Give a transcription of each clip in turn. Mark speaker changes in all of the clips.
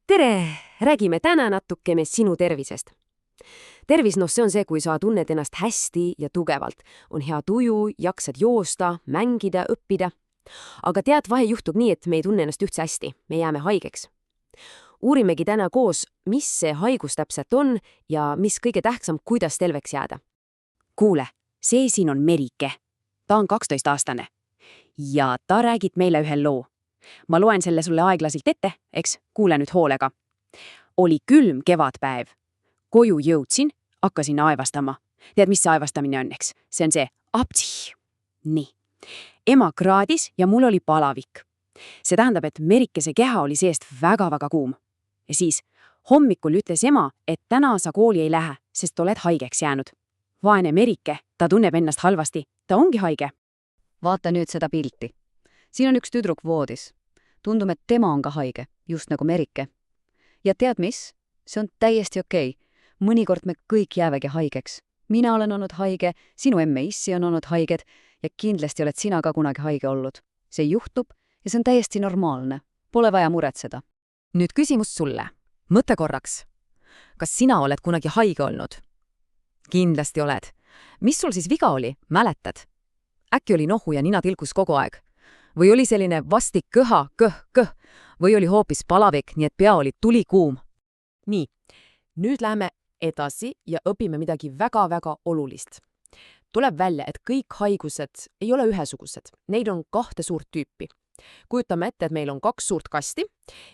Speaker 1: Tere! Räägime täna natukene sinu tervisest. Tervis, see on see, kui sa tunned ennast hästi ja tugevalt. On hea tuju, jaksad joosta, mängida, õppida. Aga tead, vahel juhtub nii, et me ei tunne ennast üldse hästi. Me jääme haigeks. Uurimegi täna koos, mis see haigus täpselt on ja mis kõige tähtsam, kuidas terveks jääda.
Speaker 2: Kuule, see siin on Merike. Ta on 12-aastane. Ja ta räägib meile ühe loo. Ma loen selle sulle aeglaselt ette, eks? Kuule nüüd hoolega. Oli külm kevadpäev. Koju jõudsin, hakkasin aevastama. Tead, mis see aevastamine on, eks? See on see aptsi. Nii. Ema kraadis ja mul oli palavik. See tähendab, et Merikese keha oli seest väga-väga kuum. Ja siis hommikul ütles ema, et täna sa kooli ei lähe, sest oled haigeks jäänud. Vaene Merike, ta tunneb ennast halvasti. Ta ongi haige.
Speaker 3: Vaata nüüd seda pilti. Siin on üks tüdruk voodis. Tundub, et tema on ka haige, just nagu Merike. Ja tead mis? See on täiesti okei. Mõnikord me kõik jäävegi haigeks. Mina olen olnud haige, sinu emme issi on olnud haiged ja kindlasti oled sina ka kunagi haige olnud. See juhtub ja see on täiesti normaalne. Pole vaja muretseda.
Speaker 4: Nüüd küsimus sulle. Mõtle korraks. Kas sina oled kunagi haige olnud? Kindlasti oled. Mis sul siis viga oli? Mäletad? Äkki oli nohu ja nina tilkus kogu aeg? Või oli selline vastik kõha, kõh? Või oli hoopis palavik, nii et pea oli tulikuum?
Speaker 5: Nii, nüüd läheme edasi ja õpime midagi väga-väga olulist. Tuleb välja, et kõik haigused ei ole ühesugused. Neid on 2 suurt tüüpi. Kujutame ette, et meil on 2 suurt kasti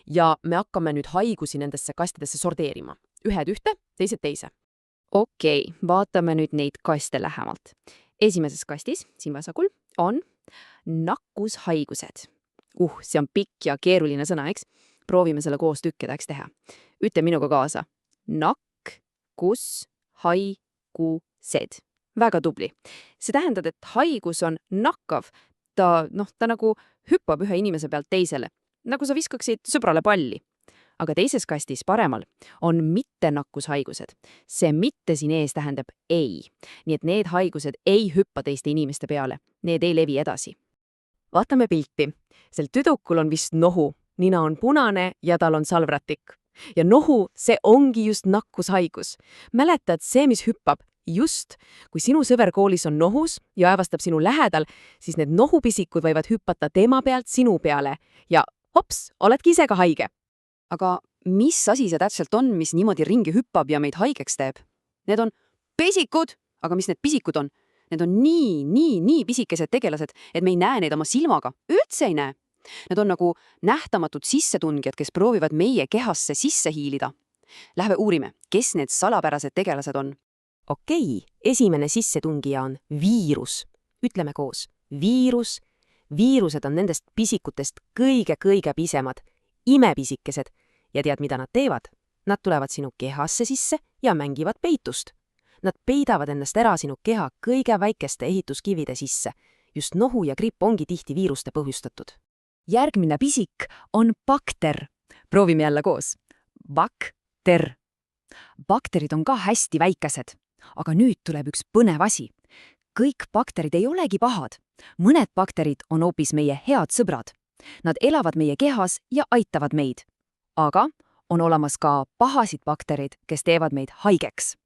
Speaker 5: ja me hakkame nüüd haigusi nendesse kastidesse sorteerima. Ühed ühte, teised teise.
Speaker 2: Okei, vaatame nüüd neid kaste lähemalt. Esimeses kastis, siin vasakul, on nakkushaigused. See on pikk ja keeruline sõna, eks? Proovime selle koos tükkideks teha. Ütle minuga kaasa. Nakkushaigused. Väga tubli. See tähendab, et haigus on nakkav. Ta nagu hüppab ühe inimese pealt teisele. Nagu sa viskaksid sõbrale palli. Aga teises kastis paremal on mitte nakkushaigused. See mitte siin ees tähendab ei. Nii et need haigused ei hüppa teiste inimeste peale. Need ei levi edasi.
Speaker 5: Vaatame pilti. Sel tüdrukul on vist nohu. Nina on punane ja tal on salvratik. Ja nohu, see ongi just nakkushaigus. Mäletad, see, mis hüppab. Just, kui sinu sõber koolis on nohus ja aevastab sinu lähedal, siis need nohupisikud võivad hüppata tema pealt sinu peale. Ja hops, oledki ise ka haige.
Speaker 2: Aga mis asi see täpselt on, mis niimoodi ringi hüppab ja meid haigeks teeb? Need on pisikud! Aga mis need pisikud on? Need on nii pisikesed tegelased, et me ei näe neid oma silmaga. Üldse ei näe. Need on nagu nähtamatud sissetungijad, kes proovivad meie kehasse sisse hiilida. Lähme uurime, kes need salapärased tegelased on.
Speaker 1: Okei, esimene sissetungija on viirus. Ütleme koos. Viirus. Viirused on nendest pisikutest kõige pisemad. Imepisikesed. Ja tead, mida nad teevad? Nad tulevad sinu kehasse sisse ja mängivad peitust. Nad peidavad ennast ära sinu keha kõige väikeste ehituskivide sisse. Just nohu ja gripp ongi tihti viiruste põhjustatud.
Speaker 4: Järgmine pisik on bakter. Proovime jälle koos. Bakter. Bakterid on ka hästi väikesed. Aga nüüd tuleb üks põnev asi. Kõik bakterid ei olegi pahad. Mõned bakterid on hoopis meie head sõbrad. Nad elavad meie kehas ja aitavad meid. Aga on olemas ka pahasid bakterid, kes teevad meid haigeks.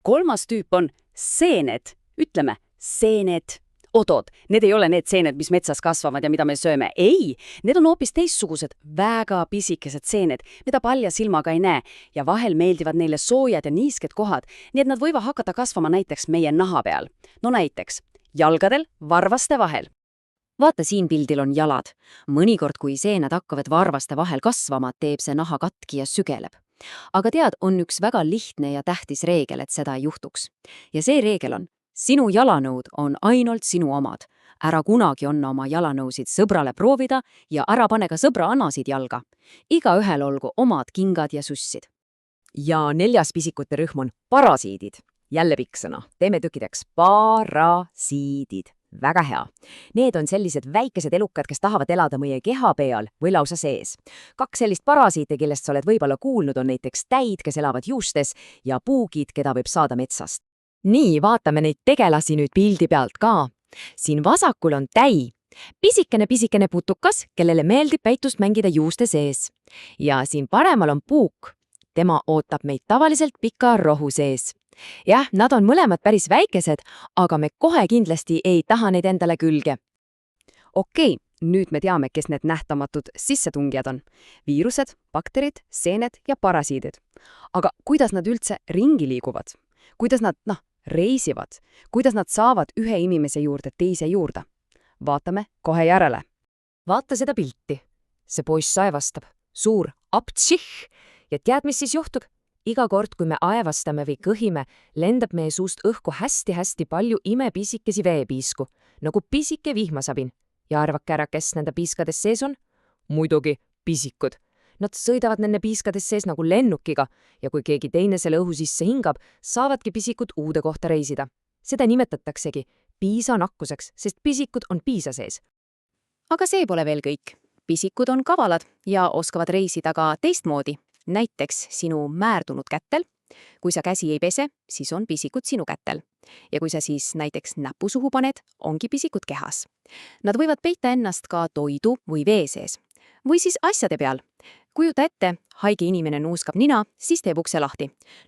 Speaker 2: 3. tüüp on seened. Ütleme, seened. Odod, need ei ole need seened, mis metsas kasvavad ja mida me sööme. Ei, need on hoopis teistsugused, väga pisikesed seened, mida palja silmaga ei näe ja vahel meeldivad neile soojad ja niisked kohad, nii et nad võivad hakata kasvama näiteks meie naha peal. No näiteks jalgadel, varvaste vahel.
Speaker 3: Vaata, siin pildil on jalad. Mõnikord, kui seened hakkavad varvaste vahel kasvama, teeb see naha katki ja sügeleb. Aga tead, on üks väga lihtne ja tähtis reegel, et seda ei juhtuks. Ja see reegel on, sinu jalanõud on ainult sinu omad. Ära kunagi anna oma jalanõusid sõbrale proovida ja ära pane ka sõbra anasid jalga. Igaühel olgu omad kingad ja sussid.
Speaker 1: Ja 4. pisikute rühm on parasiidid. Jälle pikk sõna. Teeme tükkideks. Parasiidid. Väga hea. Need on sellised väikesed elukad, kes tahavad elada meie keha peal või lausa sees. 2 sellist parasiite, kellest sa oled võib-olla kuulnud, on näiteks täid, kes elavad juustes ja puugid, keda võib saada metsast. Nii, vaatame neid tegelasi nüüd pildi pealt ka. Siin vasakul on täi.
Speaker 3: pisikene putukas, kellele meeldib peitust mängida juuste sees. ja siin paremal on puuk. tema ootab meid tavaliselt pika rohu sees. jah, nad on mõlemad päris väikesed, aga me kohe kindlasti ei taha neid endale külge.
Speaker 2: Okei, nüüd me teame, kes need nähtamatud sissetungijad on. viirused, bakterid, seened ja parasiidid. aga kuidas nad üldse ringi liiguvad? Kuidas nad, reisivad? Kuidas nad saavad ühe inimese juurde teise juurde? Vaatame kohe järele.
Speaker 1: Vaata seda pilti. See poiss aevastab. Suur aptsih! Ja tead, mis siis juhtub? Iga kord, kui me aevastame või kõhime, lendab meie suust õhku hästi-hästi palju imepisikesi veepiisku, nagu pisike vihmasabin. Ja arvake ära, kes nende piiskades sees on? Muidugi pisikud. Nad sõidavad nende piiskades sees nagu lennukiga ja kui keegi teine selle õhu sisse hingab, saavadki pisikud uude kohta reisida. Seda nimetataksegi piisanakkuseks, sest pisikud on piisa sees.
Speaker 2: Aga see pole veel kõik. Pisikud on kavalad ja oskavad reisida ka teistmoodi. Näiteks sinu määrdunud kätel. Kui sa käsi ei pese, siis on pisikud sinu kätel. Ja kui sa siis näiteks näpu suhu paned, ongi pisikud kehas. Nad võivad peita ennast ka toidu või vee sees. Või siis asjade peal. Kujuta ette, haige inimene nuuskab nina, siis teeb ukse lahti.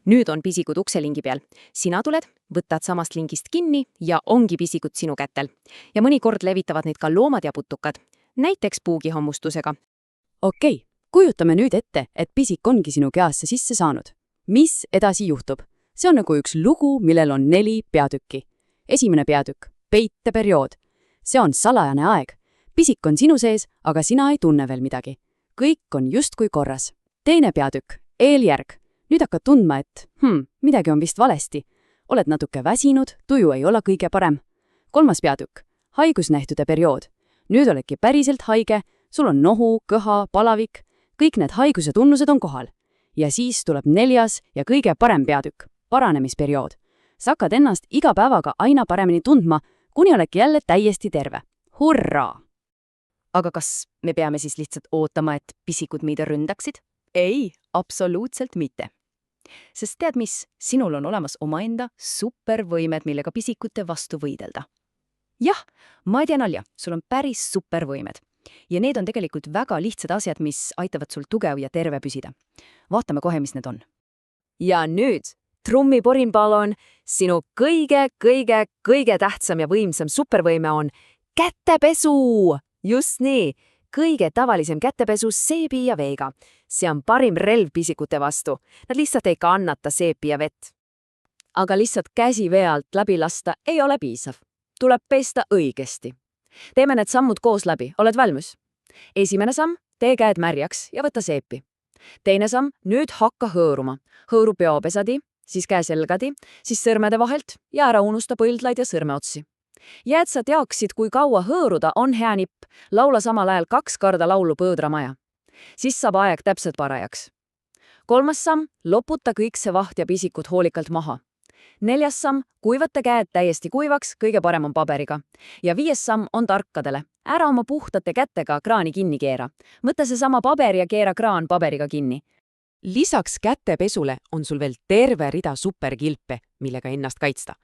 Speaker 2: Nüüd on pisikud ukselingi peal. Sina tuled, võtad samast lingist kinni ja ongi pisikud sinu kätel. Ja mõnikord levitavad neid ka loomad ja putukad. Näiteks puugihammustusega.
Speaker 6: Okei, kujutame nüüd ette, et pisik ongi sinu kehasse sisse saanud. Mis edasi juhtub? See on nagu üks lugu, millel on 4 peatükki. Esimene peatükk, peiteperiood. See on salajane aeg. Pisik on sinu sees, aga sina ei tunne veel midagi. Kõik on justkui korras. Teine peatükk, eeljärg. Nüüd hakkad tundma, et midagi on vist valesti. Oled natuke väsinud, tuju ei ole kõige parem. Kolmas peatükk, haigusnähtude periood. Nüüd oledki päriselt haige, sul on nohu, kõha, palavik. Kõik need haiguse tunnused on kohal. Ja siis tuleb 4. ja kõige parem peatükk, paranemisperiood. Sa hakkad ennast iga päevaga aina paremini tundma, kuni oledki jälle täiesti terve. Hurraa!
Speaker 2: Aga kas me peame siis lihtsalt ootama, et pisikud meid ründaksid? Ei, absoluutselt mitte. Sest tead mis, sinul on olemas omaenda supervõimed, millega pisikute vastu võidelda. Jah, ma ei tea nalja, sul on päris supervõimed. Ja need on tegelikult väga lihtsad asjad, mis aitavad sul tugev ja terve püsida. Vaatame kohe, mis need on.
Speaker 1: Ja nüüd, trummiporinpallon, sinu kõige tähtsam ja võimsam supervõime on kätepesu! Just nii, kõige tavalisem kätepesu seebi ja veega. See on parim relv pisikute vastu. Nad lihtsalt ei kannata seepi ja vett. Aga lihtsalt käsi vee alt läbi lasta ei ole piisav. Tuleb pesta õigesti. Teeme need sammud koos läbi. Oled valmis? Esimene samm, tee käed märjaks ja võta seepi. Teine samm, nüüd hakka hõõruma. Hõõru peopesadi, siis käe selgadi, siis sõrmede vahelt ja ära unusta põldlaid ja sõrmeotsi. Ja et sa teaksid, kui kaua hõõruda, on hea nipp. Laula samal ajal 2 korda laulu põõdramaja. Siis saab aeg täpselt parajaks. 3. samm, loputa kõik see vaht ja pisikud hoolikalt maha. 4. samm, kuivata käed täiesti kuivaks, kõige parem on paberiga. Ja 5. samm on tarkadele. Ära oma puhtate kätega kraani kinni keera. Võta see sama paber ja keera kraan paberiga kinni. Lisaks kätepesule on sul veel terve rida superkilpe, millega ennast kaitsta.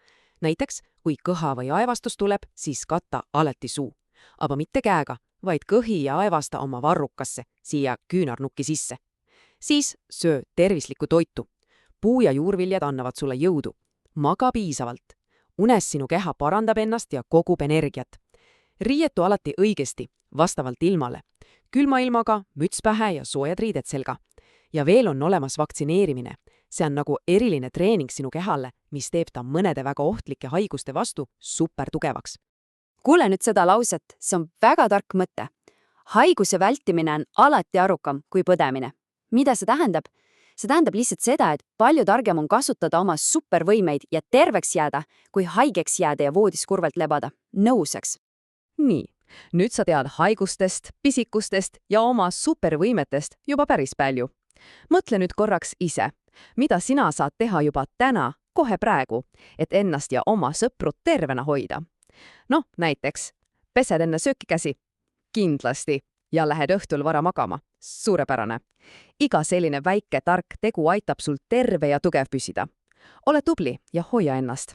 Speaker 1: Näiteks, kui kõha või aevastus tuleb, siis katta alati suu. Aga mitte käega, vaid kõhi ja aevasta oma varrukasse, siia küünarnukki sisse. Siis söö tervislikku toitu. Puu- ja juurviljad annavad sulle jõudu. Maga piisavalt. Unes sinu keha parandab ennast ja kogub energiat. Riietu alati õigesti, vastavalt ilmale. Külma ilmaga, müts pähe ja soojad riided selga. Ja veel on olemas vaktsineerimine. See on nagu eriline treening sinu kehale, mis teeb ta mõnede väga ohtlike haiguste vastu super tugevaks.
Speaker 2: Kuule nüüd seda lauset, see on väga tark mõte. Haiguse vältimine on alati arukam kui põdemine. Mida see tähendab? See tähendab lihtsalt seda, et palju targem on kasutada oma supervõimeid ja terveks jääda, kui haigeks jääda ja voodis kurvalt lebada. Nõuseks.
Speaker 5: Nii, nüüd sa tead haigustest, pisikustest ja oma supervõimetest juba päris palju. Mõtle nüüd korraks ise, mida sina saad teha juba täna, kohe praegu, et ennast ja oma sõpru tervena hoida. Näiteks, pesed enne sööki käsi? Kindlasti. Ja lähed õhtul vara magama. Suurepärane. Iga selline väike tark tegu aitab sul terve ja tugev püsida. Ole tubli ja hoia ennast.